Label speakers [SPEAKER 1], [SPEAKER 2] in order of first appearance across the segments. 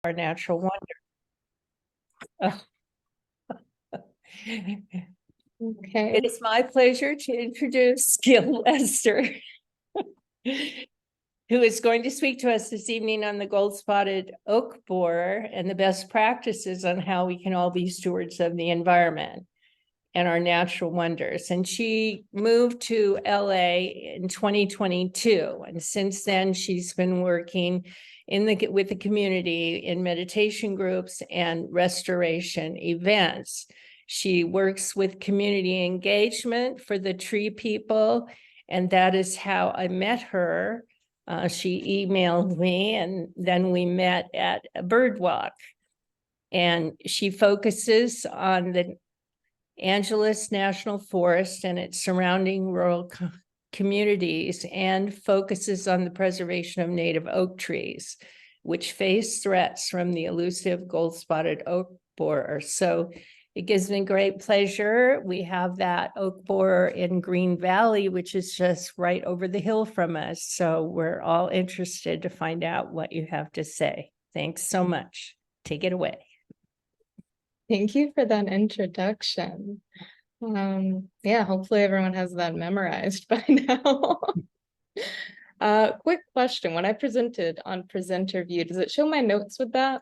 [SPEAKER 1] our natural wonder.
[SPEAKER 2] Okay.
[SPEAKER 1] It is my pleasure to introduce Gil Lester, who is going to speak to us this evening on the gold-spotted oak borer and the best practices on how we can all be stewards of the environment and our natural wonders. And she moved to LA in 2022. And since then, she's been working with the community in meditation groups and restoration events. She works with community engagement for the tree people. And that is how I met her. She emailed me and then we met at a bird walk. And she focuses on the Angeles National Forest and its surrounding rural communities and focuses on the preservation of native oak trees, which face threats from the elusive gold-spotted oak borer. So it gives me great pleasure. We have that oak borer in Green Valley, which is just right over the hill from us. So we're all interested to find out what you have to say. Thanks so much. Take it away.
[SPEAKER 2] Thank you for that introduction. Yeah, hopefully everyone has that memorized by now. Quick question. When I presented on presenter view, does it show my notes with that?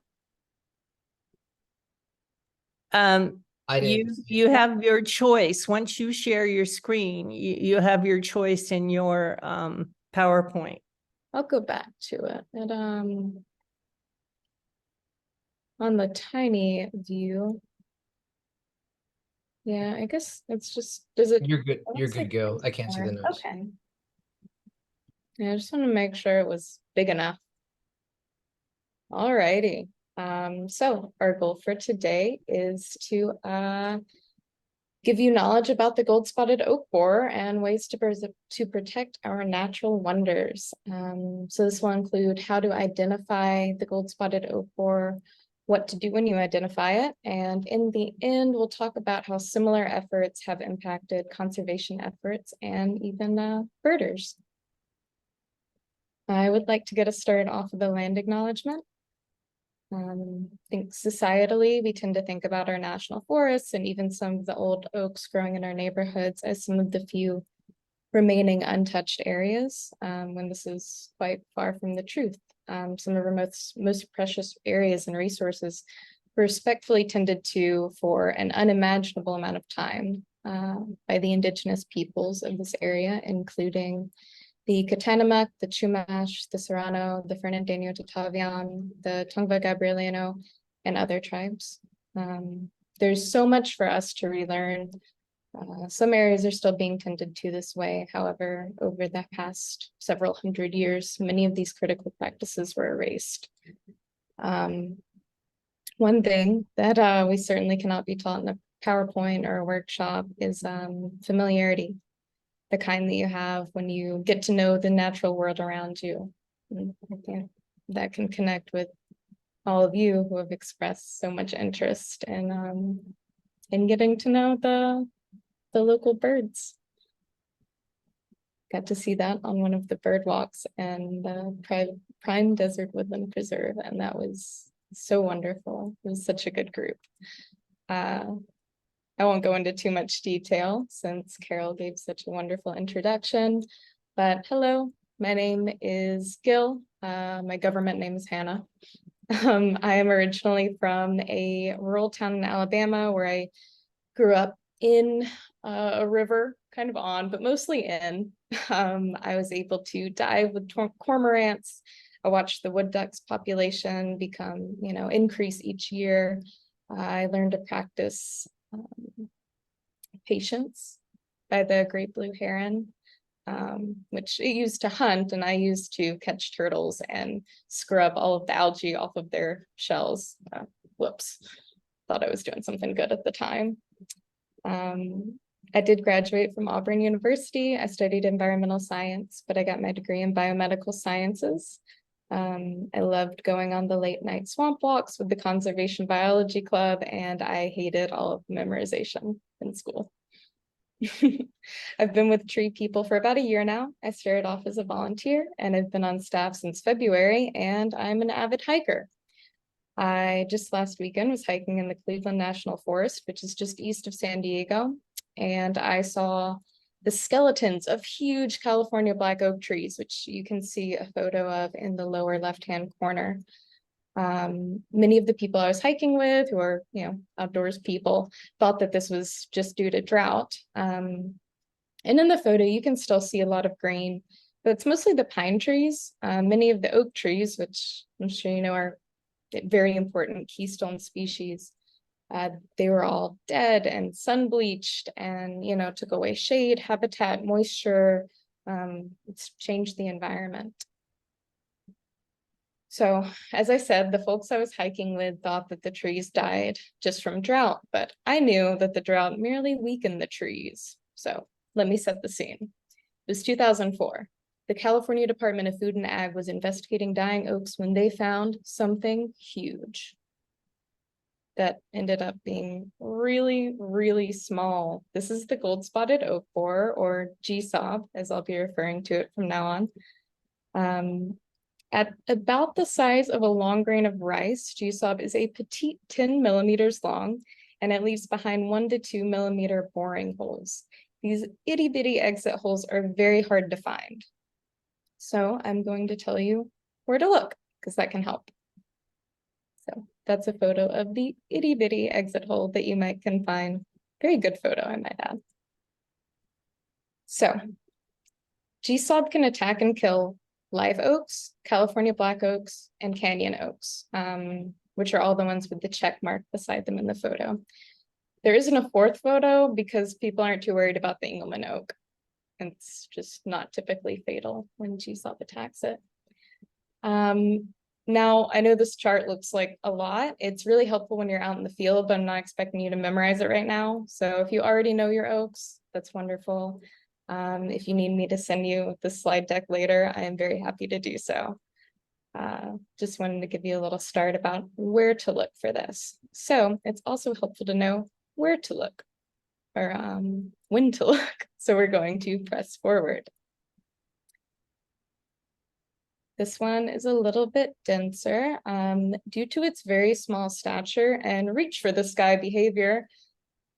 [SPEAKER 1] You have your choice. Once you share your screen, you have your choice in your PowerPoint.
[SPEAKER 2] I'll go back to it. And on the tiny view. Yeah, I guess it's just, does it?
[SPEAKER 3] You're good. You're good to go. I can't see the notes.
[SPEAKER 2] Okay. Yeah, I just want to make sure it was big enough. All righty. So our goal for today is to give you knowledge about the gold-spotted oak borer and ways to protect our natural wonders. So this will include how to identify the gold-spotted oak borer, what to do when you identify it, and in the end, we'll talk about how similar efforts have impacted conservation efforts and even birders. I would like to get us started off with a land acknowledgement. I think societally, we tend to think about our national forests and even some of the old oaks growing in our neighborhoods as some of the few remaining untouched areas, when this is quite far from the truth. Some of our most precious areas and resources were respectfully tended to for an unimaginable amount of time by the indigenous peoples of this area, including the Katanamak, the Chumash, the Serrano, the Fernandino Tataviam, the Tongva Gabrieliano, and other tribes. There's so much for us to relearn. Some areas are still being tended to this way. However, over the past several hundred years, many of these critical practices were erased. One thing that we certainly cannot be taught in a PowerPoint or a workshop is familiarity. The kind that you have when you get to know the natural world around you. That can connect with all of you who have expressed so much interest in getting to know the local birds. Got to see that on one of the bird walks and the Prime Desert Woodland Preserve, and that was so wonderful. It was such a good group. I won't go into too much detail since Carol gave such a wonderful introduction, but hello, my name is Gil. My government name is Hannah. I am originally from a rural town in Alabama where I grew up in a river, kind of on, but mostly in. I was able to dive with cormorants. I watched the wood ducks population become, increase each year. I learned to practice patience by the great blue heron, which it used to hunt, and I used to catch turtles and scrub all of the algae off of their shells. Whoops, thought I was doing something good at the time. I did graduate from Auburn University. I studied environmental science, but I got my degree in biomedical sciences. I loved going on the late night swamp walks with the conservation biology club, and I hated all of memorization in school. I've been with Tree People for about a year now. I started off as a volunteer and I've been on staff since February, and I'm an avid hiker. I just last weekend was hiking in the Cleveland National Forest, which is just east of San Diego, and I saw the skeletons of huge California black oak trees, which you can see a photo of in the lower left-hand corner. Many of the people I was hiking with, who are, outdoors people, thought that this was just due to drought. And in the photo, you can still see a lot of green, but it's mostly the pine trees. Many of the oak trees, which I'm sure you know are very important keystone species, they were all dead and sun bleached and, took away shade, habitat, moisture. It's changed the environment. So, as I said, the folks I was hiking with thought that the trees died just from drought, but I knew that the drought merely weakened the trees. So let me set the scene. It was 2004. The California Department of Food and Ag was investigating dying oaks when they found something huge that ended up being really, really small. This is the gold-spotted oak borer, or GSOB, as I'll be referring to it from now on. At about the size of a long grain of rice, GSOB is a petite 10 millimeters long, and it leaves behind 1 to 2 millimeter boring holes. These itty bitty exit holes are very hard to find. So I'm going to tell you where to look, because that can help. So that's a photo of the itty bitty exit hole that you can find. Very good photo, I might add. So GSOB can attack and kill live oaks, California black oaks, and canyon oaks, which are all the ones with the check mark beside them in the photo. There isn't a fourth photo because people aren't too worried about the Engelmann oak. It's just not typically fatal when GSOB attacks it. Now, I know this chart looks like a lot. It's really helpful when you're out in the field, but I'm not expecting you to memorize it right now. So if you already know your oaks, that's wonderful. If you need me to send you the slide deck later, I am very happy to do so. Just wanted to give you a little start about where to look for this. So it's also helpful to know where to look, or when to look. So we're going to press forward. This one is a little bit denser. Due to its very small stature and reach for the sky behavior,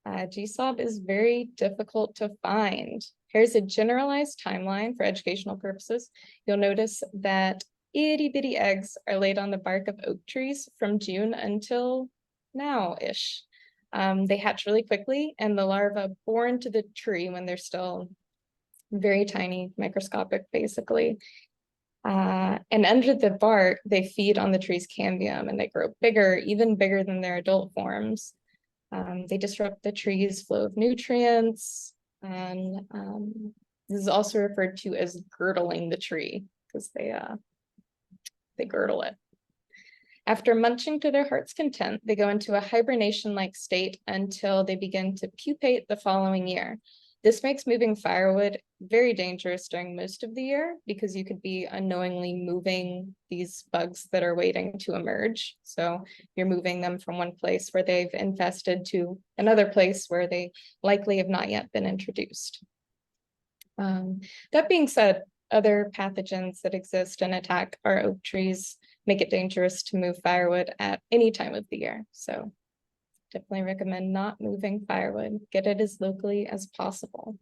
[SPEAKER 2] GSOB is very difficult to find. Here's a generalized timeline for educational purposes. You'll notice that itty bitty eggs are laid on the bark of oak trees from June until now-ish. They hatch really quickly, and the larvae bore into the tree when they're still very tiny, microscopic, basically. And under the bark, they feed on the tree's cambium, and they grow bigger, even bigger than their adult forms. They disrupt the tree's flow of nutrients, and this is also referred to as girdling the tree, because they girdle it. After munching to their heart's content, they go into a hibernation-like state until they begin to pupate the following year. This makes moving firewood very dangerous during most of the year, because you could be unknowingly moving these bugs that are waiting to emerge. So you're moving them from one place where they've infested to another place where they likely have not yet been introduced. That being said, other pathogens that exist and attack our oak trees make it dangerous to move firewood at any time of the year. So definitely recommend not moving firewood. Get it as locally as possible.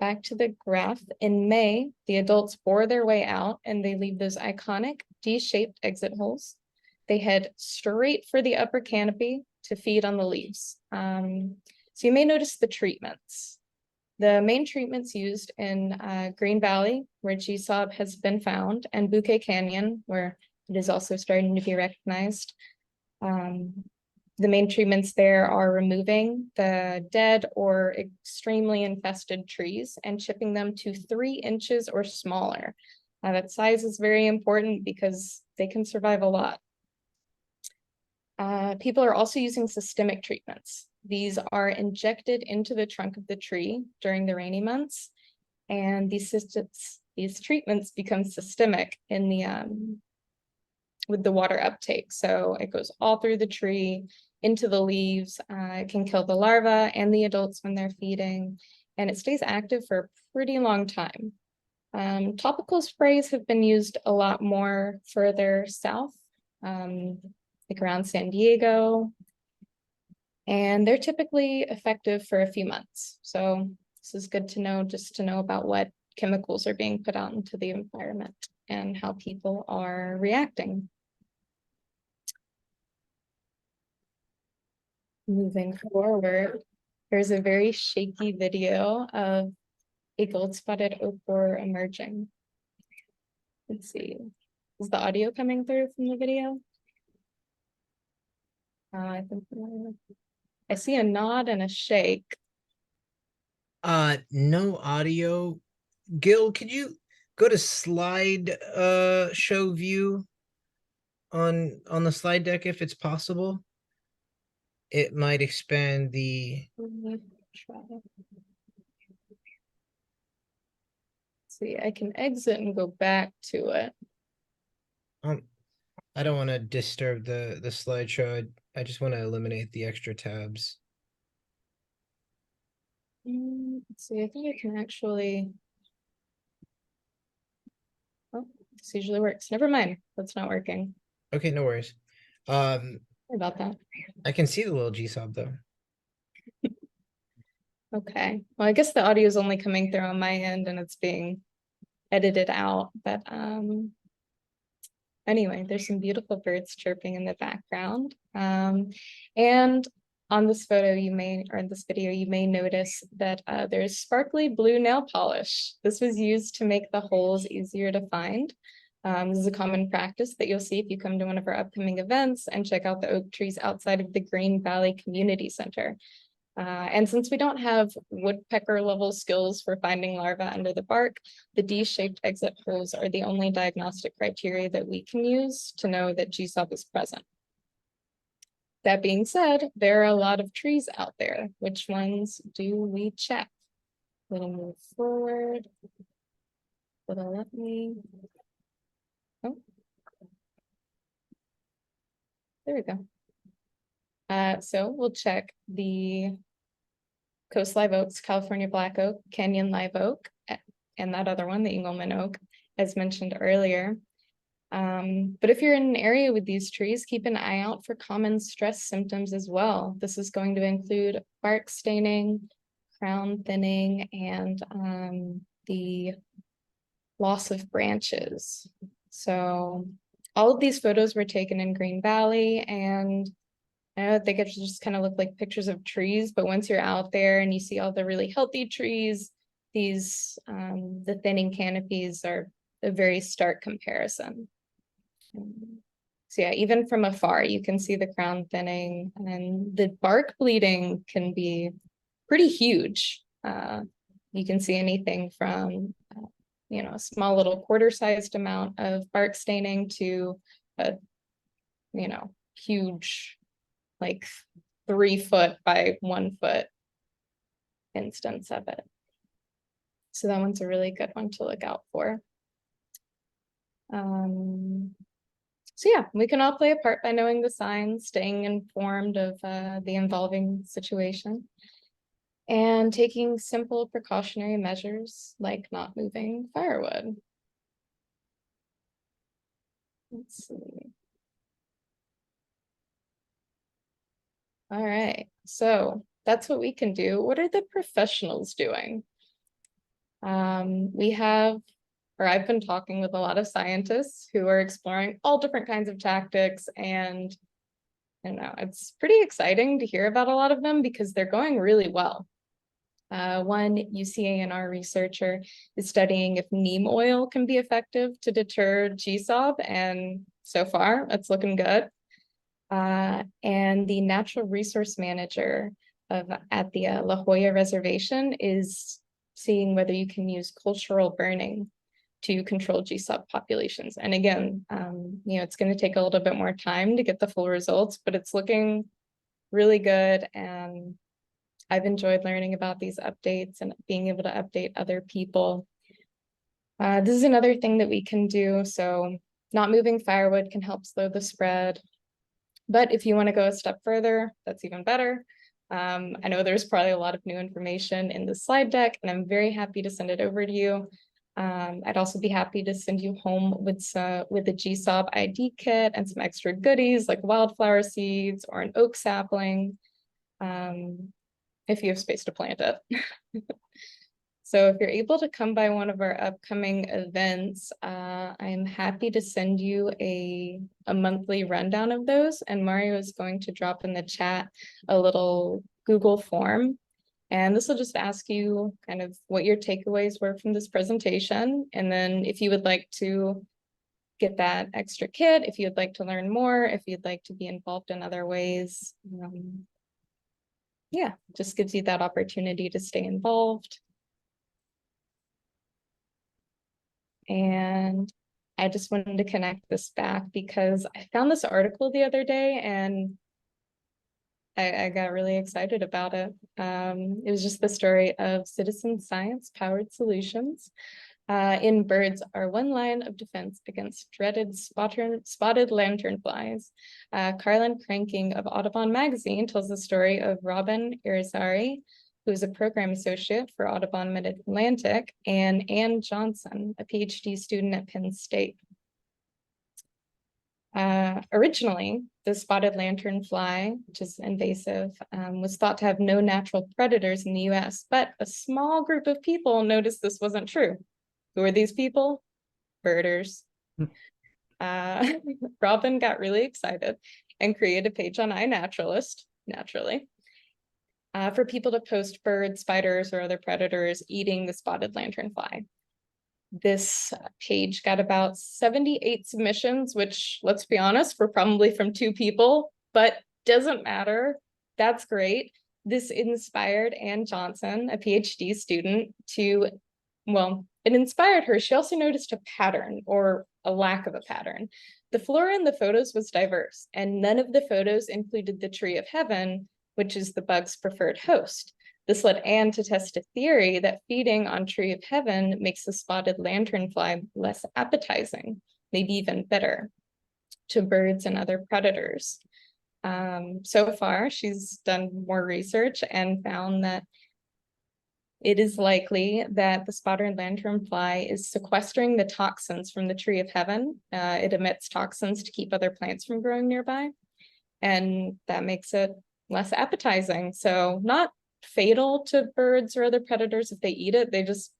[SPEAKER 2] Back to the graph. In May, the adults bore their way out and they leave those iconic D-shaped exit holes. They head straight for the upper canopy to feed on the leaves. So you may notice the treatments. The main treatments used in Green Valley, where GSOB has been found, and Bouquet Canyon, where it is also starting to be recognized. The main treatments there are removing the dead or extremely infested trees and chipping them to 3 inches or smaller. That size is very important because they can survive a lot. People are also using systemic treatments. These are injected into the trunk of the tree during the rainy months, and these treatments become systemic in the with the water uptake. So it goes all through the tree, into the leaves. It can kill the larvae and the adults when they're feeding, and it stays active for a pretty long time. Topical sprays have been used a lot more further south. like around San Diego. And they're typically effective for a few months. So this is good to know, just to know about what chemicals are being put out into the environment and how people are reacting. Moving forward, there's a very shaky video of a gold-spotted oak borer emerging. Let's see. Is the audio coming through from the video? I think I see a nod and a shake.
[SPEAKER 3] No audio. Gil, could you go to slide show view on the slide deck if it's possible? It might expand the
[SPEAKER 2] Try. See, I can exit and go back to it.
[SPEAKER 3] I don't want to disturb the slideshow. I just want to eliminate the extra tabs.
[SPEAKER 2] Let's see, I think I can actually. Oh, this usually works. Never mind. That's not working.
[SPEAKER 3] Okay, no worries.
[SPEAKER 2] Sorry about that.
[SPEAKER 3] I can see the little GSOB though.
[SPEAKER 2] Okay. Well, I guess the audio is only coming through on my end and it's being edited out, but anyway, there's some beautiful birds chirping in the background. And on this photo, you may, or in this video, you may notice that there's sparkly blue nail polish. This was used to make the holes easier to find. This is a common practice that you'll see if you come to one of our upcoming events and check out the oak trees outside of the Green Valley Community Center. And since we don't have woodpecker level skills for finding larvae under the bark, the D-shaped exit holes are the only diagnostic criteria that we can use to know that GSOP is present. That being said, there are a lot of trees out there. Which ones do we check? Let me move forward. It'll let me. Oh. There we go. So we'll check the coast live oaks, California black oak, Canyon live oak, and that other one, the Engelmann oak, as mentioned earlier. But if you're in an area with these trees, keep an eye out for common stress symptoms as well. This is going to include bark staining, crown thinning, and the loss of branches. So all of these photos were taken in Green Valley, and I think it just kind of look like pictures of trees, but once you're out there and you see all the really healthy trees, these the thinning canopies are a very stark comparison. So yeah, even from afar, you can see the crown thinning, and the bark bleeding can be pretty huge. You can see anything from a small little quarter-sized amount of bark staining to a huge, like 3 foot by 1 foot instance of it. So that one's a really good one to look out for. So yeah, we can all play a part by knowing the signs, staying informed of the involving situation, and taking simple precautionary measures like not moving firewood. Let's see. All right, so that's what we can do. What are the professionals doing? I've been talking with a lot of scientists who are exploring all different kinds of tactics, and it's pretty exciting to hear about a lot of them because they're going really well. One UCANR researcher is studying if neem oil can be effective to deter GSOB, and so far it's looking good. And the natural resource manager at the La Jolla Reservation is seeing whether you can use cultural burning to control GSOB populations. And again, it's going to take a little bit more time to get the full results, but it's looking really good. And I've enjoyed learning about these updates and being able to update other people. This is another thing that we can do. So not moving firewood can help slow the spread. But if you want to go a step further, that's even better. I know there's probably a lot of new information in the slide deck, and I'm very happy to send it over to you. I'd also be happy to send you home with a GSOB ID kit and some extra goodies like wildflower seeds or an oak sapling, if you have space to plant it. So if you're able to come by one of our upcoming events, I'm happy to send you a monthly rundown of those. And Mario is going to drop in the chat a little Google form. And this will just ask you kind of what your takeaways were from this presentation. And then if you would like to get that extra kit, if you'd like to learn more, if you'd like to be involved in other ways, yeah, just gives you that opportunity to stay involved. And I just wanted to connect this back because I found this article the other day and I got really excited about it. It was just the story of citizen science powered solutions in birds are one line of defense against dreaded spotted lanternflies. Carlin Cranking of Audubon magazine tells the story of Robin Irizarry, who's a program associate for Audubon Mid-Atlantic, and Ann Johnson, a PhD student at Penn State. Originally, the spotted lanternfly, which is invasive, was thought to have no natural predators in the US, but a small group of people noticed this wasn't true. Who are these people? Birders. Robin got really excited and created a page on iNaturalist, naturally, for people to post birds, spiders, or other predators eating the spotted lanternfly. This page got about 78 submissions, which, let's be honest, were probably from 2 people, but doesn't matter. That's great. This inspired Ann Johnson, a PhD student, to, well, it inspired her. She also noticed a pattern or a lack of a pattern. The flora in the photos was diverse, and none of the photos included the tree of heaven, which is the bug's preferred host. This led Anne to test a theory that feeding on tree of heaven makes the spotted lanternfly less appetizing, maybe even bitter, to birds and other predators. So far, she's done more research and found that it is likely that the spotted lanternfly is sequestering the toxins from the tree of heaven. It emits toxins to keep other plants from growing nearby, and that makes it less appetizing. So not fatal to birds or other predators if they eat it, they just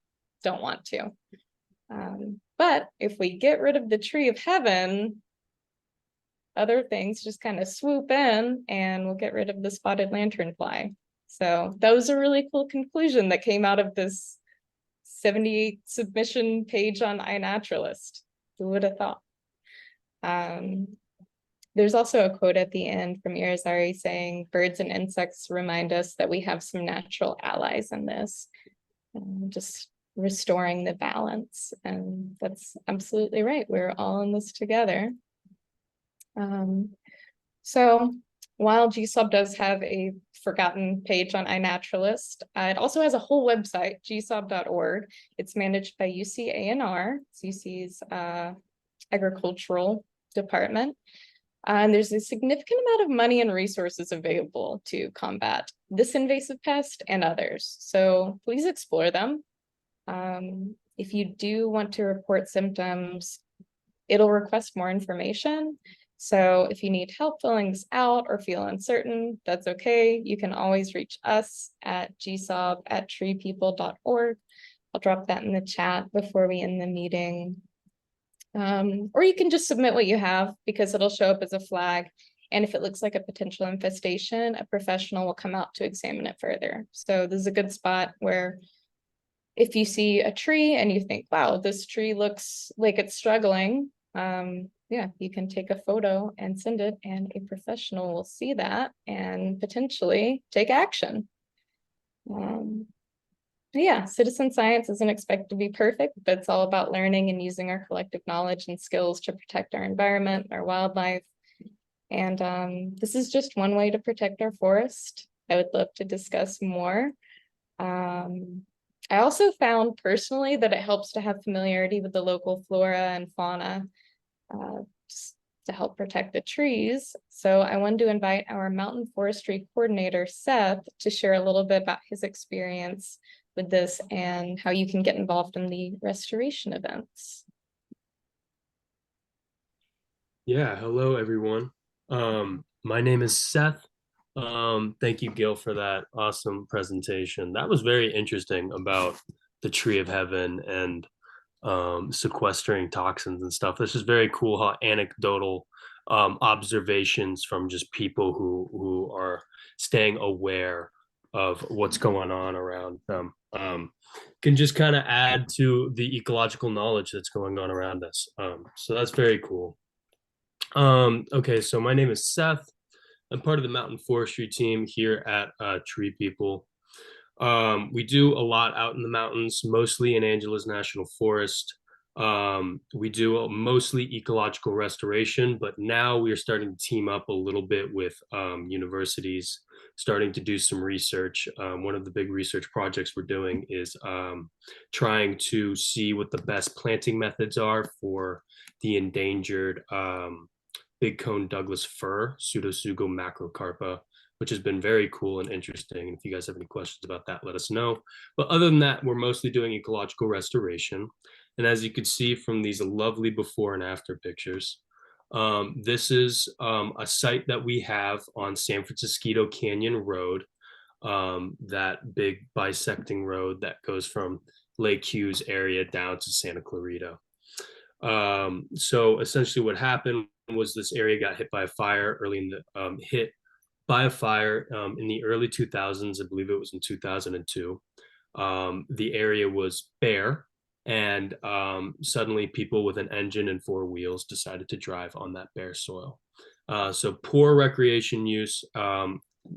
[SPEAKER 2] don't want to. But if we get rid of the tree of heaven, other things just kind of swoop in and we'll get rid of the spotted lanternfly. So that was a really cool conclusion that came out of this 78 submission page on iNaturalist. Who would have thought? There's also a quote at the end from Irizarry saying, birds and insects remind us that we have some natural allies in this, just restoring the balance. And that's absolutely right. We're all in this together. So while GSOB does have a forgotten page on iNaturalist, it also has a whole website, gsob.org. It's managed by UCANR, it's UC's agricultural department. And there's a significant amount of money and resources available to combat this invasive pest and others. So please explore them. If you do want to report symptoms, it'll request more information. So if you need help filling this out or feel uncertain, that's okay. You can always reach us at gsob@treepeople.org. I'll drop that in the chat before we end the meeting. Or you can just submit what you have because it'll show up as a flag. And if it looks like a potential infestation, a professional will come out to examine it further. So this is a good spot where if you see a tree and you think, wow, this tree looks like it's struggling, yeah, you can take a photo and send it and a professional will see that and potentially take action. Yeah, citizen science isn't expected to be perfect, but it's all about learning and using our collective knowledge and skills to protect our environment, our wildlife. And this is just one way to protect our forest. I would love to discuss more. I also found personally that it helps to have familiarity with the local flora and fauna just to help protect the trees. So I wanted to invite our mountain forestry coordinator, Seth, to share a little bit about his experience with this and how you can get involved in the restoration events.
[SPEAKER 4] Yeah, hello everyone. My name is Seth. Thank you, Gil, for that awesome presentation. That was very interesting about the tree of heaven and sequestering toxins and stuff. This is very cool how anecdotal observations from just people who are staying aware of what's going on around them can just kind of add to the ecological knowledge that's going on around us. So that's very cool. Okay, so my name is Seth. I'm part of the mountain forestry team here at Tree People. We do a lot out in the mountains, mostly in Angeles National Forest. We do mostly ecological restoration, but now we are starting to team up a little bit with universities, starting to do some research. One of the big research projects we're doing is trying to see what the best planting methods are for the endangered big cone Douglas fir, Pseudotsuga macrocarpa, which has been very cool and interesting. If you guys have any questions about that, let us know. But other than that, we're mostly doing ecological restoration. And as you can see from these lovely before and after pictures, this is a site that we have on San Francisco Canyon Road, that big bisecting road that goes from Lake Hughes area down to Santa Clarita. So essentially what happened was this area got hit by a fire early in the hit by a fire in the early 2000s. I believe it was in 2002. The area was bare, and suddenly people with an engine and four wheels decided to drive on that bare soil. So poor recreation use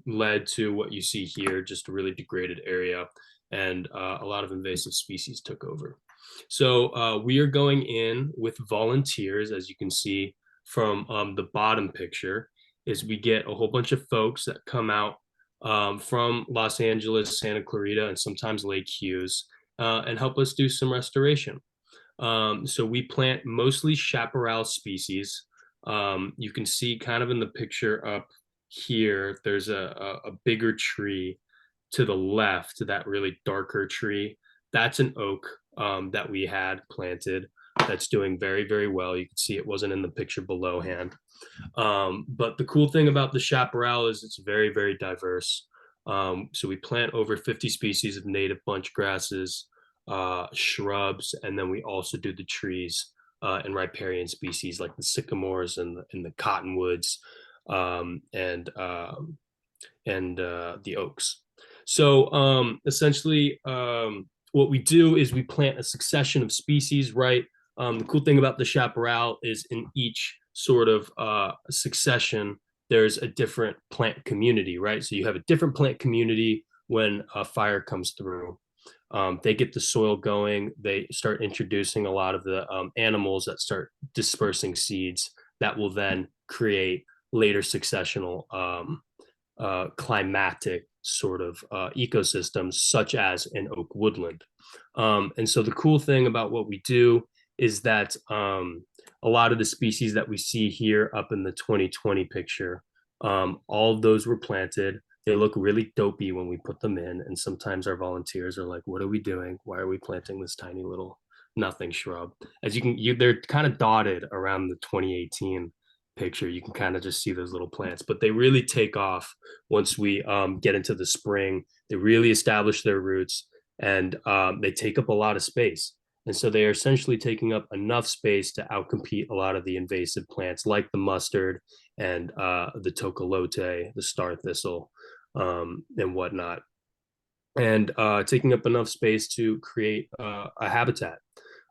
[SPEAKER 4] led to what you see here, just a really degraded area, and a lot of invasive species took over. So we are going in with volunteers, as you can see from the bottom picture, is we get a whole bunch of folks that come out from Los Angeles, Santa Clarita, and sometimes Lake Hughes, and help us do some restoration. So we plant mostly chaparral species. You can see kind of in the picture up here, there's a bigger tree to the left, that really darker tree. That's an oak that we had planted that's doing very, very well. You can see it wasn't in the picture below hand. But the cool thing about the chaparral is it's very, very diverse. So we plant over 50 species of native bunch grasses, shrubs, and then we also do the trees and riparian species like the sycamores and the cottonwoods, and the oaks. So essentially, what we do is we plant a succession of species, right? The cool thing about the chaparral is in each sort of succession, there's a different plant community, right? So you have a different plant community when a fire comes through. They get the soil going. They start introducing a lot of the animals that start dispersing seeds that will then create later successional climatic sort of ecosystems, such as an oak woodland. And so the cool thing about what we do is that a lot of the species that we see here up in the 2020 picture, all of those were planted. They look really dopey when we put them in. And sometimes our volunteers are like, what are we doing? Why are we planting this tiny little nothing shrub? As they're kind of dotted around the 2018 picture. You can kind of just see those little plants, but they really take off once we get into the spring. They really establish their roots, and they take up a lot of space. And so they are essentially taking up enough space to outcompete a lot of the invasive plants like the mustard and the tocolote, the star thistle, and whatnot. And taking up enough space to create a habitat.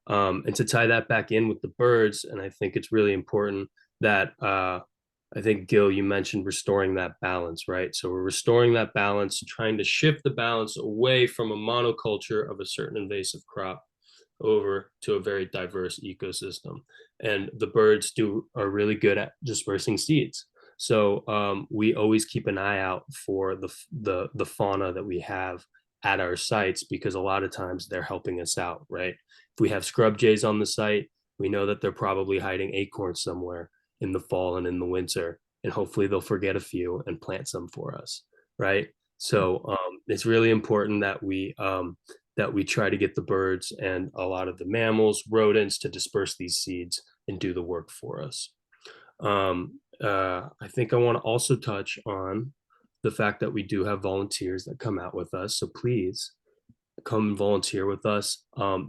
[SPEAKER 4] And to tie that back in with the birds, and I think it's really important that I think, Gil, you mentioned restoring that balance, right? So we're restoring that balance, trying to shift the balance away from a monoculture of a certain invasive crop over to a very diverse ecosystem. And the birds are really good at dispersing seeds. So we always keep an eye out for the fauna that we have at our sites, because a lot of times they're helping us out, right? If we have scrub jays on the site, we know that they're probably hiding acorns somewhere in the fall and in the winter, and hopefully they'll forget a few and plant some for us, right? So It's really important that we try to get the birds and a lot of the mammals, rodents to disperse these seeds and do the work for us. I think I want to also touch on the fact that we do have volunteers that come out with us. So please come volunteer with us.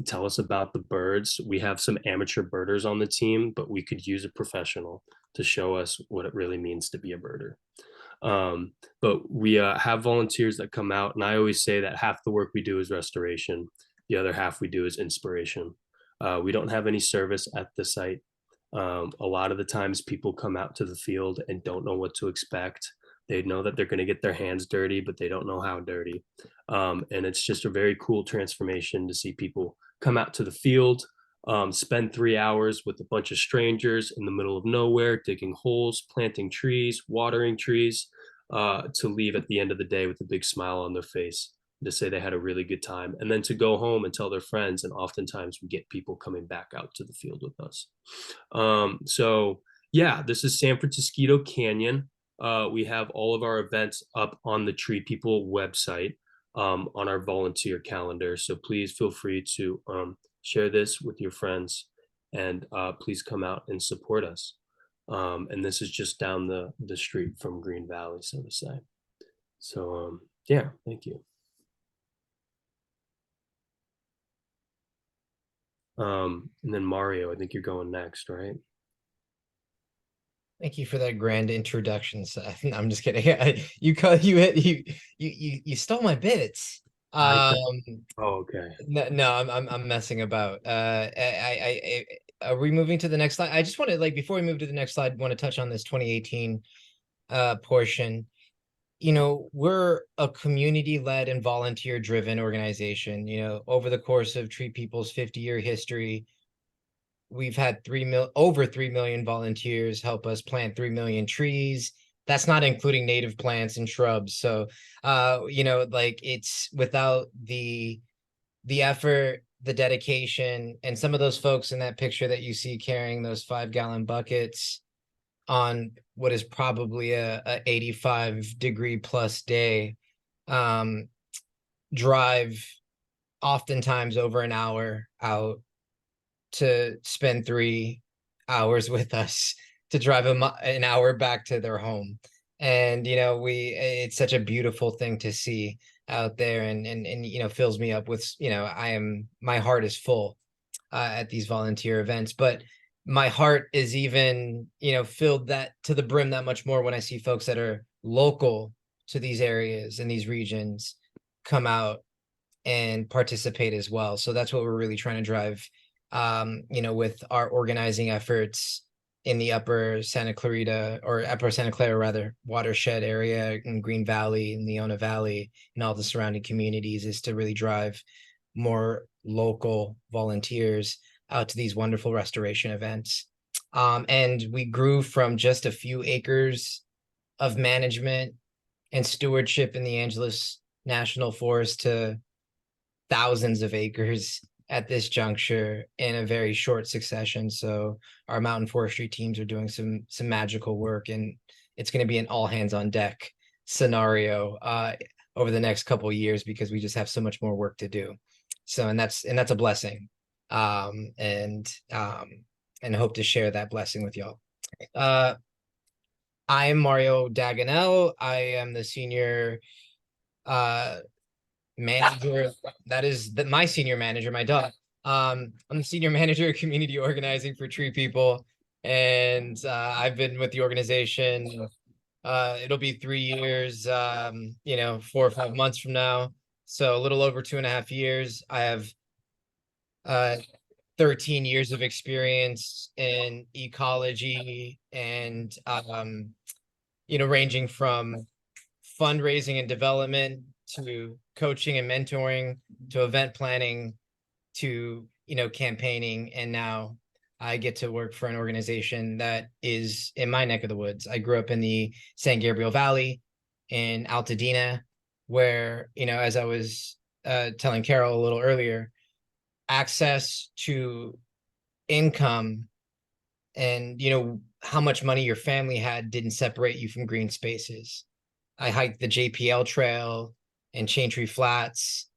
[SPEAKER 4] Tell us about the birds. We have some amateur birders on the team, but we could use a professional to show us what it really means to be a birder. But we have volunteers that come out, and I always say that half the work we do is restoration, the other half we do is inspiration. We don't have any service at the site. A lot of the times people come out to the field and don't know what to expect. They know that they're going to get their hands dirty, but they don't know how dirty. And it's just a very cool transformation to see people come out to the field, spend 3 hours with a bunch of strangers in the middle of nowhere, digging holes, planting trees, watering trees, to leave at the end of the day with a big smile on their face, to say they had a really good time, and then to go home and tell their friends. And oftentimes we get people coming back out to the field with us. So yeah, this is San Francisco Canyon. We have all of our events up on the Tree People website, on our volunteer calendar. So please feel free to share this with your friends, and please come out and support us. And this is just down the street from Green Valley, so to say. So yeah, thank you. And then Mario, I think you're going next, right?
[SPEAKER 3] Thank you for that grand introduction, Seth. No, I'm just kidding. You stole my bits.
[SPEAKER 4] Oh, okay.
[SPEAKER 3] No, I'm messing about. Are we moving to the next slide? I just want to, like, before we move to the next slide, want to touch on this 2018 portion. You know, we're a community-led and volunteer-driven organization. You know, over the course of Tree People's 50-year history, we've had over 3 million volunteers help us plant 3 million trees. That's not including native plants and shrubs. So, you know, like, it's without the effort, the dedication, and some of those folks in that picture that you see carrying those 5-gallon buckets on what is probably a 85-degree plus day, drive oftentimes over an hour out to spend 3 hours with us, to drive an hour back to their home. And, you know, it's such a beautiful thing to see out there, and you know, fills me up with, you know, my heart is full at these volunteer events. But my heart is even, you know, filled that to the brim that much more when I see folks that are local to these areas and these regions come out and participate as well. So that's what we're really trying to drive, you know, with our organizing efforts in the upper Santa Clara rather, watershed area in Green Valley and Leona Valley and all the surrounding communities, is to really drive more local volunteers out to these wonderful restoration events. And we grew from just a few acres of management and stewardship in the Angeles National Forest to thousands of acres at this juncture in a very short succession. So our mountain forestry teams are doing some magical work, and it's going to be an all hands on deck scenario over the next couple of years, because we just have so much more work to do. So, and that's a blessing, and hope to share that blessing with y'all. I am Mario Daganel. I am the senior manager. That is my senior manager, my dog. I'm the senior manager of community organizing for Tree People, and I've been with the organization. It'll be 3 years, you know, 4 or 5 months from now. So a little over 2.5 years. I have 13 years of experience in ecology, and you know, ranging from fundraising and development to coaching and mentoring to event planning to, you know, campaigning. And now I get to work for an organization that is in my neck of the woods. I grew up in the San Gabriel Valley in Altadena, where, you know, as I was telling Carol a little earlier, access to income and, you know, how much money your family had didn't separate you from green spaces. I hiked the JPL trail and Chaintree Flats,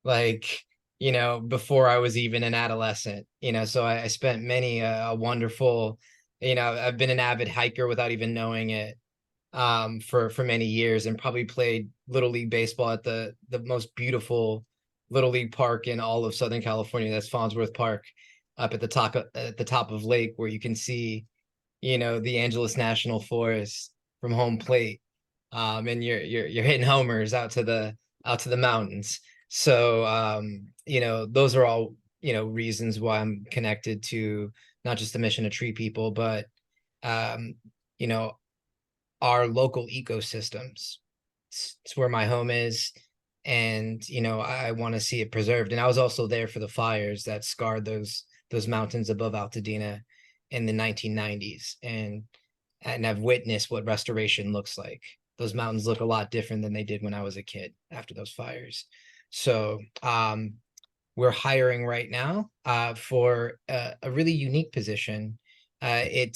[SPEAKER 3] like, before I was even an adolescent, so I spent many a wonderful, I've been an avid hiker without even knowing it, for many years, and probably played Little League baseball at the most beautiful Little League park in all of Southern California. That's Farnsworth Park, up at the top of Lake, where you can see, the Angeles National Forest from home plate. And you're hitting homers out to the mountains. So those are all, reasons why I'm connected to not just the mission of Tree People, but um, you know, our local ecosystems. It's where my home is. And, I want to see it preserved. And I was also there for the fires that scarred those mountains above Altadena in the 1990s. And I've witnessed what restoration looks like. Those mountains look a lot different than they did when I was a kid after those fires. So we're hiring right now for a really unique position. I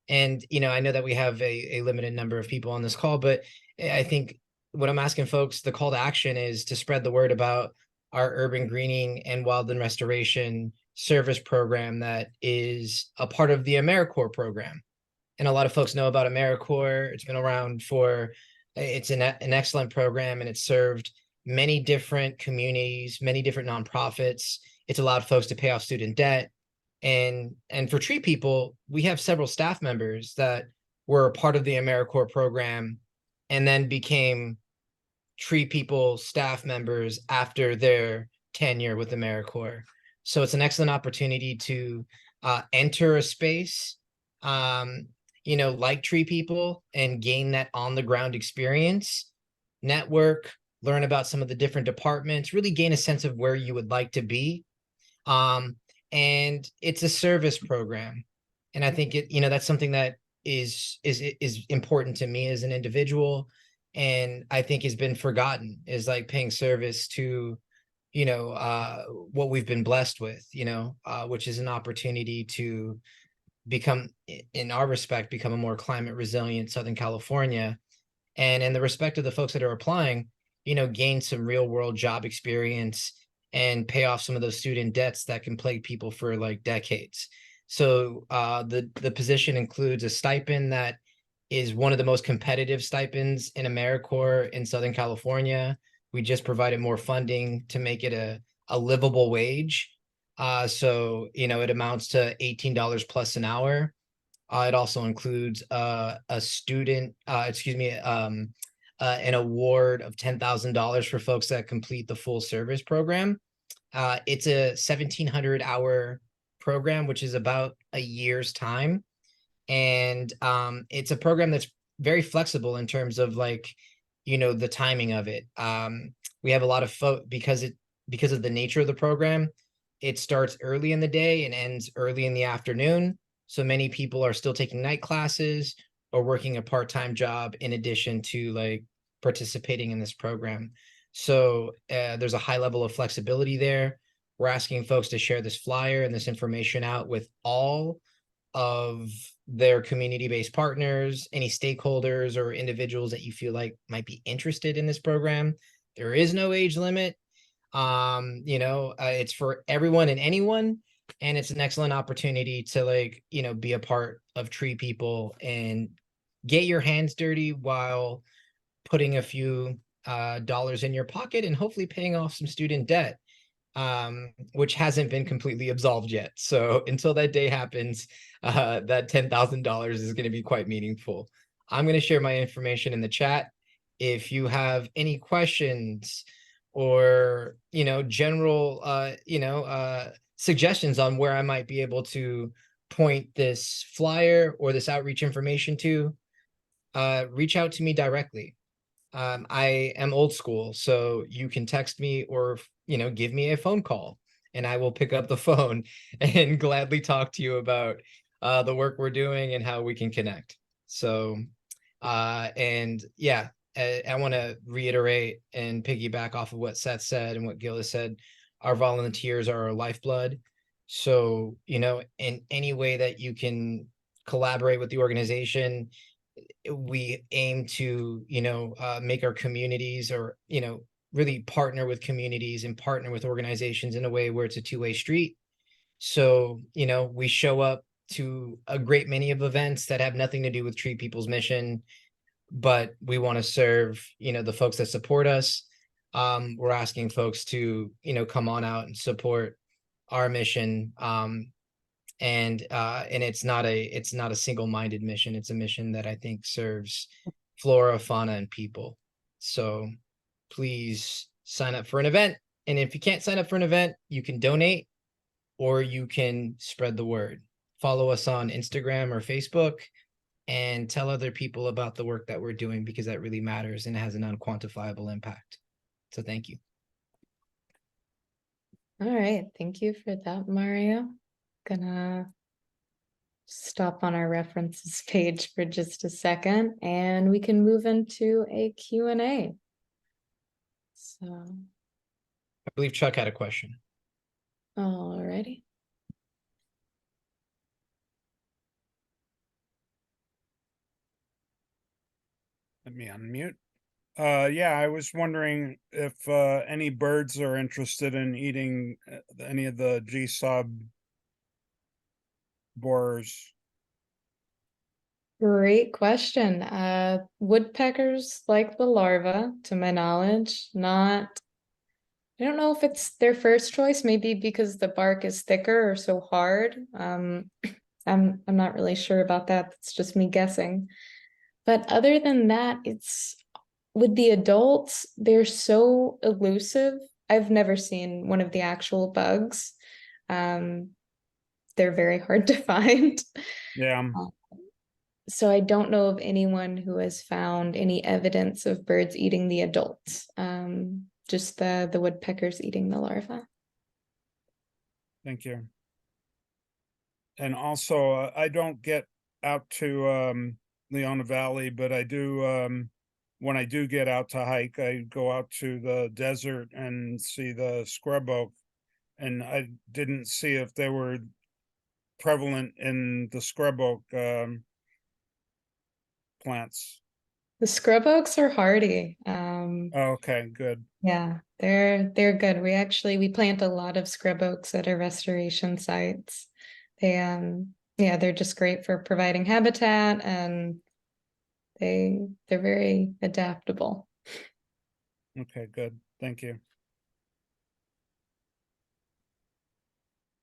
[SPEAKER 3] know that we have a limited number of people on this call, but I think what I'm asking folks, the call to action is to spread the word about our urban greening and wildland restoration service program that is a part of the AmeriCorps program. And a lot of folks know about AmeriCorps. It's been around it's an excellent program, and it's served many different communities, many different nonprofits. It's allowed folks to pay off student debt. And for Tree People, we have several staff members that were a part of the AmeriCorps program and then became Tree People staff members after their tenure with AmeriCorps. So it's an excellent opportunity to enter a space, like Tree People, and gain that on the ground experience, network, learn about some of the different departments, really gain a sense of where you would like to be. And it's a service program. And I think that's something that is important to me as an individual. And I think has been forgotten, is like paying service to, what we've been blessed with, which is an opportunity to become, in our respect, become a more climate resilient Southern California. And in the respect of the folks that are applying, gain some real world job experience and pay off some of those student debts that can plague people for like decades. So the position includes a stipend that is one of the most competitive stipends in AmeriCorps in Southern California. We just provided more funding to make it a livable wage. So it amounts to $18 plus an hour. It also includes an award of $10,000 for folks that complete the full service program. It's a 1,700 hour program, which is about a year's time. And it's a program that's very flexible in terms of the timing of it. We have a lot of because of the nature of the program, it starts early in the day and ends early in the afternoon. So many people are still taking night classes or working a part-time job in addition to participating in this program. So there's a high level of flexibility there. We're asking folks to share this flyer and this information out with all of their community-based partners, any stakeholders or individuals that you feel like might be interested in this program. There is no age limit. It's for everyone and anyone. And it's an excellent opportunity to be a part of Tree People and get your hands dirty while putting a few dollars in your pocket and hopefully paying off some student debt, which hasn't been completely absolved yet. So until that day happens, that $10,000 is going to be quite meaningful. I'm going to share my information in the chat. If you have any questions or, general, suggestions on where I might be able to point this flyer or this outreach information to, reach out to me directly. I am old school, so you can text me or, give me a phone call and I will pick up the phone and gladly talk to you about the work we're doing and how we can connect. So, and yeah, I want to reiterate and piggyback off of what Seth said and what Gil has said. Our volunteers are our lifeblood. So, in any way that you can collaborate with the organization, we aim to, make our communities or, really partner with communities and partner with organizations in a way where it's a two-way street. So, you know, we show up to a great many of events that have nothing to do with Tree People's mission, but we want to serve, you know, the folks that support us. We're asking folks to, you know, come on out and support our mission. And it's not a single-minded mission. It's a mission that I think serves flora, fauna, and people. So please sign up for an event. And if you can't sign up for an event, you can donate or you can spread the word. Follow us on Instagram or Facebook and tell other people about the work that we're doing, because that really matters and has an unquantifiable impact. So thank you.
[SPEAKER 2] All right, thank you for that, Mario. Gonna stop on our references page for just a second and we can move into a Q&A. So,
[SPEAKER 3] I believe Chuck had a question.
[SPEAKER 2] alrighty.
[SPEAKER 5] Let me unmute. Yeah, I was wondering if any birds are interested in eating any of the G-sub borers.
[SPEAKER 2] Great question. Woodpeckers like the larva, to my knowledge. I don't know if it's their first choice, maybe because the bark is thicker or so hard. I'm not really sure about that. It's just me guessing. But other than that, it's with the adults, they're so elusive. I've never seen one of the actual bugs. They're very hard to find.
[SPEAKER 5] Yeah.
[SPEAKER 2] So I don't know of anyone who has found any evidence of birds eating the adults. Just the woodpeckers eating the larva.
[SPEAKER 5] Thank you. And also, I don't get out to Leona Valley, but I do, when I do get out to hike, I go out to the desert and see the scrub oak. And I didn't see if they were prevalent in the scrub oak plants.
[SPEAKER 2] The scrub oaks are hardy.
[SPEAKER 5] Okay, good.
[SPEAKER 2] Yeah, they're good. We plant a lot of scrub oaks at our restoration sites. Yeah, they're just great for providing habitat, and they're very adaptable.
[SPEAKER 5] Okay, good. Thank you.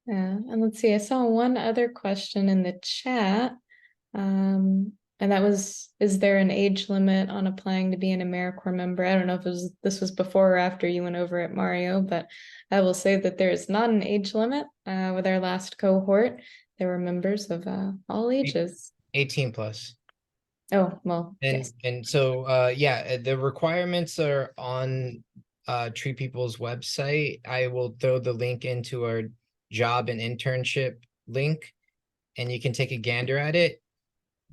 [SPEAKER 2] Yeah, and let's see, I saw one other question in the chat. And that was, is there an age limit on applying to be an AmeriCorps member? I don't know if this was before or after you went over it, Mario, but I will say that there is not an age limit. With our last cohort, there were members of all ages.
[SPEAKER 3] 18 plus.
[SPEAKER 2] Oh, well,
[SPEAKER 3] And
[SPEAKER 2] yes.
[SPEAKER 3] and so yeah, the requirements are on Tree People's website. I will throw the link into our job and internship link, and you can take a gander at it.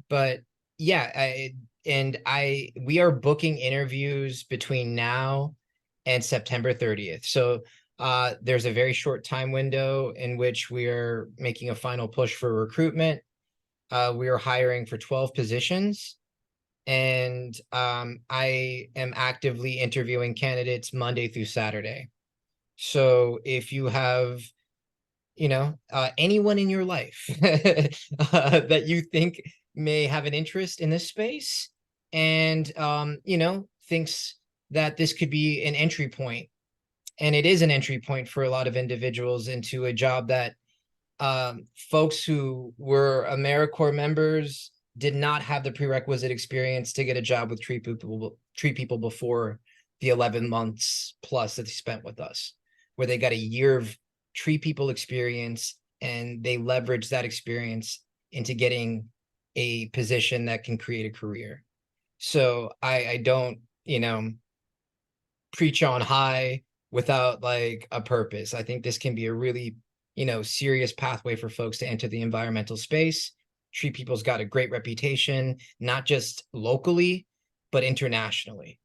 [SPEAKER 3] But yeah, we are booking interviews between now and September 30th. So there's a very short time window in which we are making a final push for recruitment. We are hiring for 12 positions. And I am actively interviewing candidates Monday through Saturday. So if you have, you know, anyone in your life that you think may have an interest in this space and, you know, thinks that this could be an entry point, and it is an entry point for a lot of individuals into a job that folks who were AmeriCorps members did not have the prerequisite experience to get a job with Tree People before the 11 months plus that they spent with us, where they got a year of Tree People experience and they leveraged that experience into getting a position that can create a career. So I don't, you know, preach on high without like a purpose. I think this can be a really, you know, serious pathway for folks to enter the environmental space. Tree People's got a great reputation, not just locally, but internationally.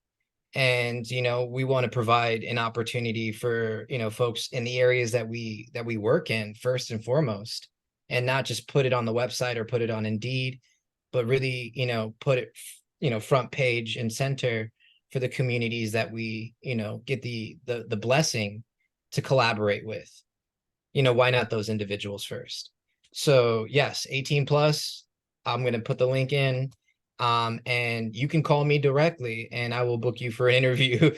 [SPEAKER 3] And, you know, we want to provide an opportunity for, you know, folks in the areas that we work in first and foremost, and not just put it on the website or put it on Indeed, but really, you know, put it, you know, front page and center for the communities that we, get the blessing to collaborate with. Why not those individuals first? So yes, 18 plus, I'm going to put the link in. And you can call me directly and I will book you for an interview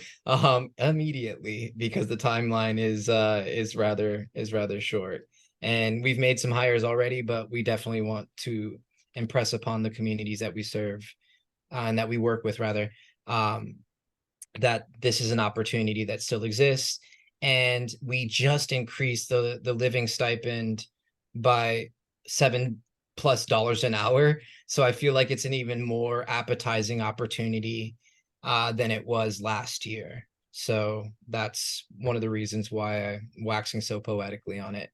[SPEAKER 3] immediately, because the timeline is rather short. And we've made some hires already, but we definitely want to impress upon the communities that we serve, and that we work with, rather, that this is an opportunity that still exists. And we just increased the living stipend by $7+ an hour. So I feel like it's an even more appetizing opportunity than it was last year. So that's one of the reasons why I'm waxing so poetically on it.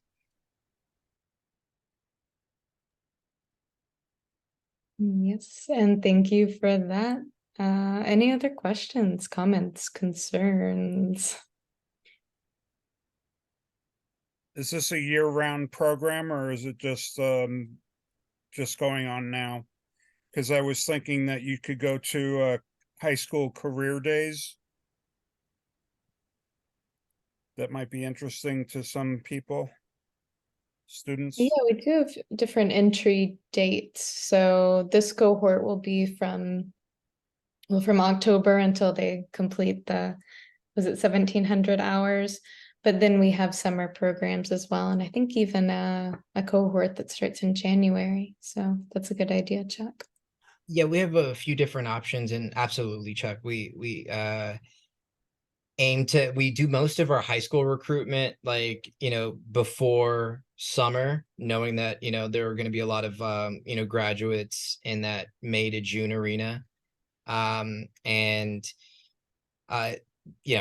[SPEAKER 2] Yes, and thank you for that. Any other questions, comments, concerns?
[SPEAKER 5] Is this a year-round program, or is it just going on now? Because I was thinking that you could go to high school career days. That might be interesting to some people, students.
[SPEAKER 2] Yeah, we do have different entry dates. So this cohort will be from October until they complete was it 1,700 hours? But then we have summer programs as well. And I think even a cohort that starts in January. So that's a good idea, Chuck.
[SPEAKER 3] Yeah, we have a few different options, and absolutely, Chuck, we we do most of our high school recruitment, like, before summer, knowing that, there are going to be a lot of, graduates in that May to June arena. And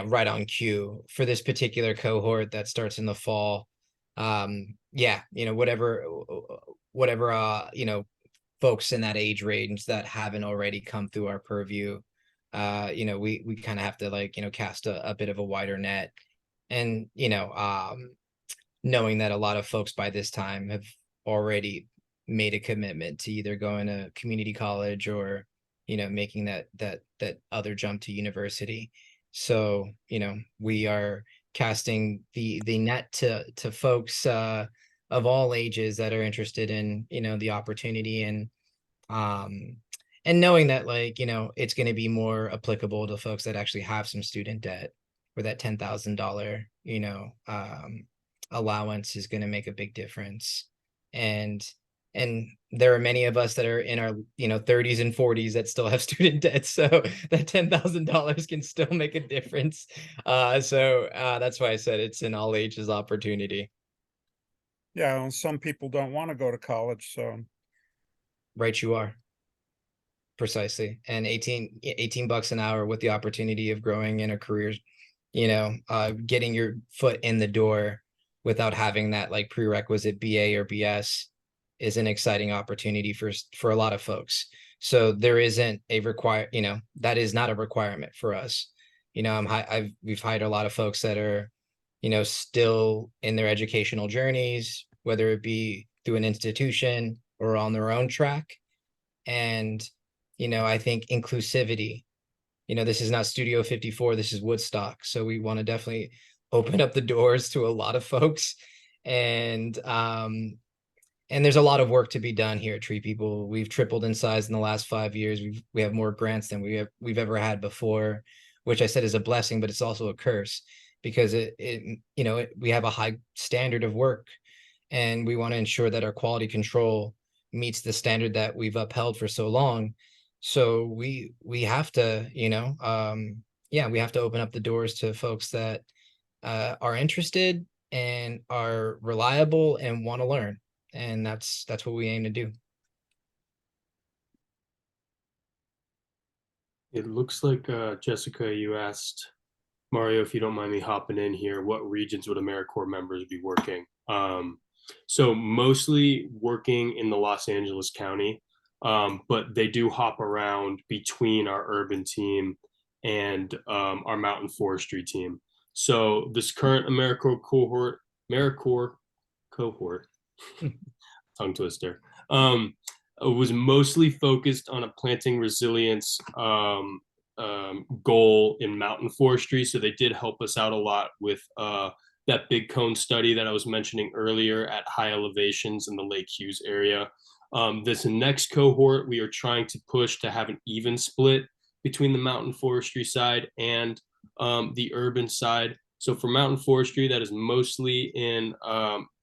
[SPEAKER 3] right on cue for this particular cohort that starts in the fall. Whatever, folks in that age range that haven't already come through our purview, we kind of have to cast a bit of a wider net. And knowing that a lot of folks by this time have already made a commitment to either going to community college or making that other jump to university. So we are casting the net to folks of all ages that are interested in the opportunity, and knowing that it's going to be more applicable to folks that actually have some student debt, where that $10,000 allowance is going to make a big difference. And there are many of us that are in our 30s and 40s that still have student debt, so that $10,000 can still make a difference. So that's why I said it's an all ages opportunity.
[SPEAKER 5] Yeah, well, some people don't want to go to college, so.
[SPEAKER 3] Right, you are. Precisely. And 18 bucks an hour with the opportunity of growing in a career, getting your foot in the door without having that prerequisite BA or BS is an exciting opportunity for a lot of folks. So there isn't a that is not a requirement for us. We've hired a lot of folks that are, still in their educational journeys, whether it be through an institution or on their own track. And, I think inclusivity, this is not Studio 54, this is Woodstock. So we want to definitely open up the doors to a lot of folks. And there's a lot of work to be done here at Tree People. We've tripled in size in the last 5 years. We have more grants than we've ever had before, which I said is a blessing, but it's also a curse, because we have a high standard of work, and we want to ensure that our quality control meets the standard that we've upheld for so long. So we have to, we have to open up the doors to folks that are interested and are reliable and want to learn. And that's what we aim to do.
[SPEAKER 4] It looks like, Jessica, you asked Mario, if you don't mind me hopping in here, what regions would AmeriCorps members be working? So mostly working in the Los Angeles County, but they do hop around between our urban team and our mountain forestry team. So this current AmeriCorps cohort, tongue twister, was mostly focused on a planting resilience goal in mountain forestry. So they did help us out a lot with that big cone study that I was mentioning earlier at high elevations in the Lake Hughes area. This next cohort, we are trying to push to have an even split between the mountain forestry side and the urban side. So for mountain forestry, that is mostly in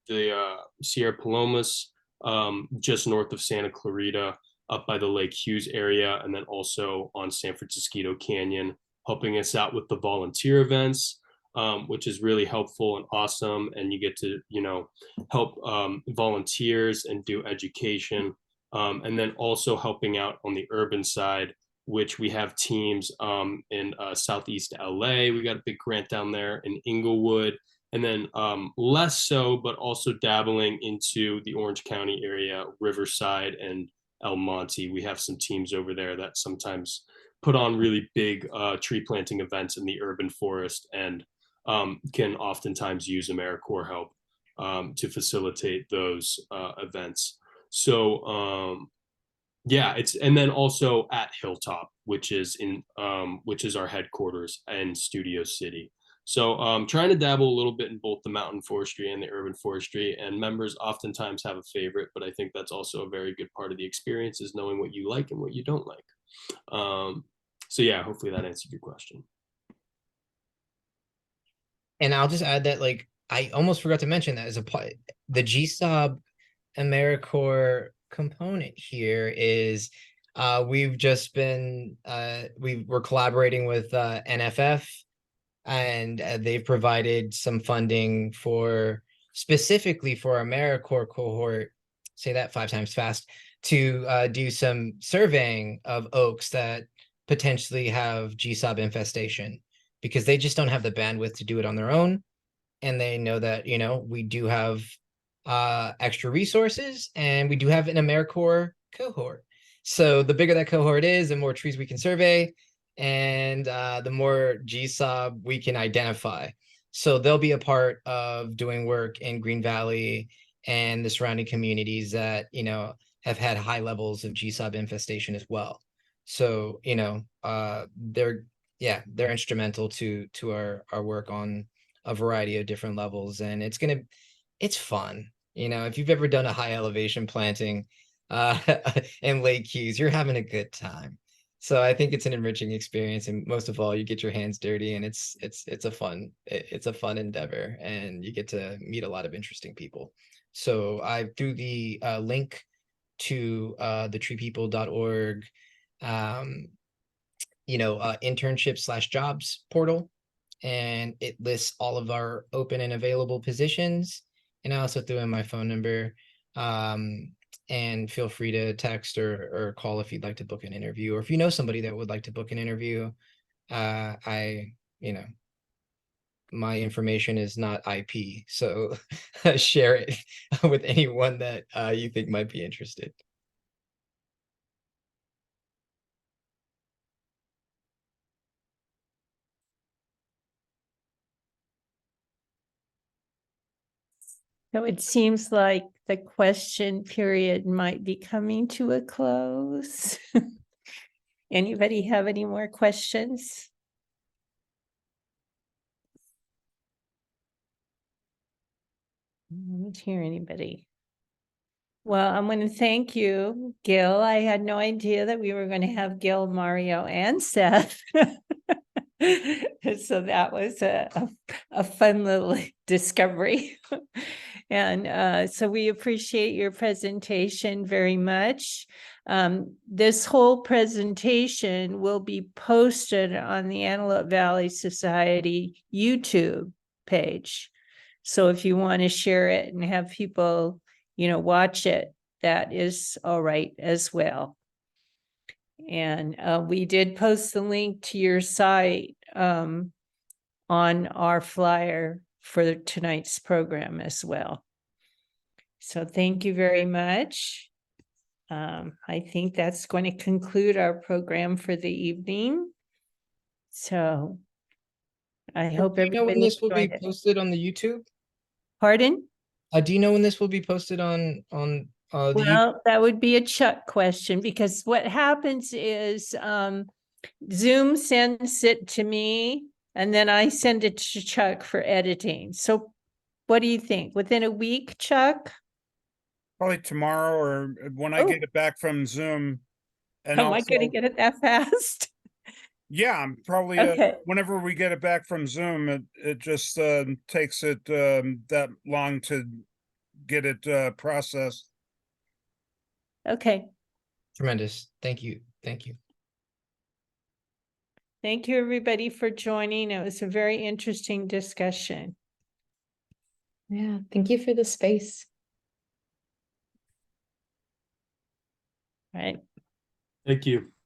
[SPEAKER 4] the Sierra Palomas, just north of Santa Clarita, up by the Lake Hughes area, and then also on San Francisco Canyon, helping us out with the volunteer events, which is really helpful and awesome. And you get to, help volunteers and do education. And then also helping out on the urban side, which we have teams in Southeast LA. We got a big grant down there in Inglewood. And then less so, but also dabbling into the Orange County area, Riverside and El Monte. We have some teams over there that sometimes put on really big tree planting events in the urban forest and can oftentimes use AmeriCorps help to facilitate those events. So yeah, and then also at Hilltop, which is our headquarters in Studio City. So trying to dabble a little bit in both the mountain forestry and the urban forestry, and members oftentimes have a favorite, but I think that's also a very good part of the experience is knowing what you like and what you don't like. So yeah, hopefully that answered your question.
[SPEAKER 3] And I'll just add that, like, I almost forgot to mention that as the GSOB AmeriCorps component here is we've just been we're collaborating with NFF, and they've provided some funding specifically for AmeriCorps cohort, say that 5 times fast, to do some surveying of oaks that potentially have GSOB infestation, because they just don't have the bandwidth to do it on their own. And they know that, we do have extra resources, and we do have an AmeriCorps cohort. So the bigger that cohort is, the more trees we can survey, and the more GSOB we can identify. So they'll be a part of doing work in Green Valley and the surrounding communities that, have had high levels of GSOB infestation as well. So, they're instrumental to our work on a variety of different levels. And it's fun. If you've ever done a high elevation planting in Lake Hughes, you're having a good time. So I think it's an enriching experience, and most of all, you get your hands dirty, and it's a fun endeavor, and you get to meet a lot of interesting people. So I threw the link to the treepeople.org internship/jobs portal, and it lists all of our open and available positions. And I also threw in my phone number. And feel free to text or call if you'd like to book an interview, or if you know somebody that would like to book an interview. My information is not IP, so share it with anyone that you think might be interested.
[SPEAKER 1] So it seems like the question period might be coming to a close. Anybody have any more questions? I don't hear anybody. Well, I'm going to thank you, Gil. I had no idea that we were going to have Gil, Mario, and Seth. So that was a fun little discovery. And so we appreciate your presentation very much. This whole presentation will be posted on the Antelope Valley Society YouTube page. So if you want to share it and have people, watch it, that is all right as well. And we did post the link to your site on our flyer for tonight's program as well. So thank you very much. I think that's going to conclude our program for the evening. So I hope everybody.
[SPEAKER 3] Do you know when this will be
[SPEAKER 1] enjoyed it.
[SPEAKER 3] posted on the YouTube?
[SPEAKER 1] Pardon?
[SPEAKER 3] Do you know when this will be posted on the YouTube?
[SPEAKER 1] Well, that would be a Chuck question, because what happens is Zoom sends it to me and then I send it to Chuck for editing. So what do you think? Within a week, Chuck?
[SPEAKER 5] Probably tomorrow or when I
[SPEAKER 1] Oh.
[SPEAKER 5] get it back from Zoom. And
[SPEAKER 1] Am I gonna
[SPEAKER 5] also,
[SPEAKER 1] get it that fast?
[SPEAKER 5] yeah, I'm probably,
[SPEAKER 1] Okay.
[SPEAKER 5] whenever we get it back from Zoom, it just, takes it, that long to get it, processed.
[SPEAKER 1] Okay.
[SPEAKER 3] Tremendous. Thank you. Thank you.
[SPEAKER 1] Thank you, everybody, for joining. It was a very interesting discussion.
[SPEAKER 2] Yeah, thank you for the space.
[SPEAKER 1] Right.
[SPEAKER 4] Thank you.